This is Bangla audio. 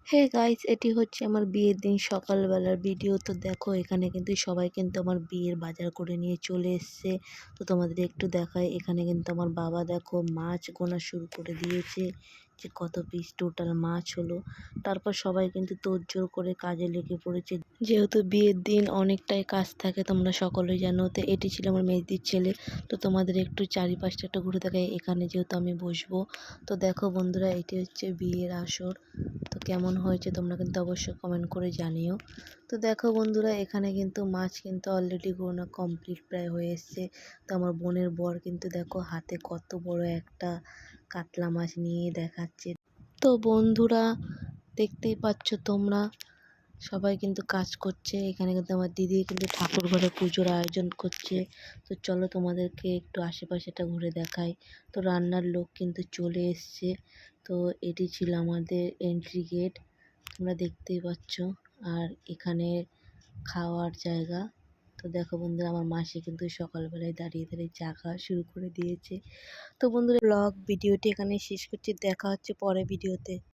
হে গাইস, এটি হচ্ছে আমার বিয়ের দিন সকালবেলার ভিডিও। তো দেখো এখানে কিন্তু সবাই কিন্তু আমার বিয়ের বাজার করে নিয়ে চলে এসছে। তো তোমাদের একটু দেখায়, এখানে কিন্তু আমার বাবা দেখো মাছ গোনা শুরু করে দিয়েছে যে কত পিস টোটাল মাছ হলো। তারপর সবাই কিন্তু তোড়জোড় করে কাজে লেগে পড়েছে, যেহেতু বিয়ের দিন অনেকটাই কাজ থাকে তোমরা সকলেই জানো। তো এটি ছিল আমার মেজদির ছেলে। তো তোমাদের একটু চারিপাশটা একটু ঘুরে দেখায়, এখানে যেহেতু আমি বসবো। তো দেখো বন্ধুরা, এটি হচ্ছে বিয়ের আসর। তো কেমন হয়েছে তোমরা কিন্তু অবশ্যই কমেন্ট করে জানিও। তো দেখো বন্ধুরা, এখানে কিন্তু মাছ কিন্তু অলরেডি গোনা কমপ্লিট প্রায় হয়ে এসছে। তো আমার বোনের বর কিন্তু দেখো হাতে কত বড় একটা কাতলা মাছ নিয়ে দেখাচ্ছে। তো বন্ধুরা, দেখতেই পাচ্ছ তোমরা, সবাই কিন্তু কাজ করছে। এখানে কিন্তু আমার দিদি কিন্তু ঠাকুর ঘরে পুজোর আয়োজন করছে। তো চলো তোমাদেরকে একটু আশেপাশেটা ঘুরে দেখাই। তো রান্নার লোক কিন্তু চলে এসছে। তো এটি ছিল আমাদের এন্ট্রি গেট, তোমরা দেখতেই পাচ্ছ। আর এখানে খাওয়ার জায়গা। তো দেখো বন্ধুরা, আমার মাসি কিন্তু সকালবেলায় দাঁড়িয়ে দাঁড়িয়ে চা খাওয়া শুরু করে দিয়েছে। তো বন্ধুরা, ব্লগ ভিডিওটি এখানে শেষ করছি, দেখা হচ্ছে পরের ভিডিওতে।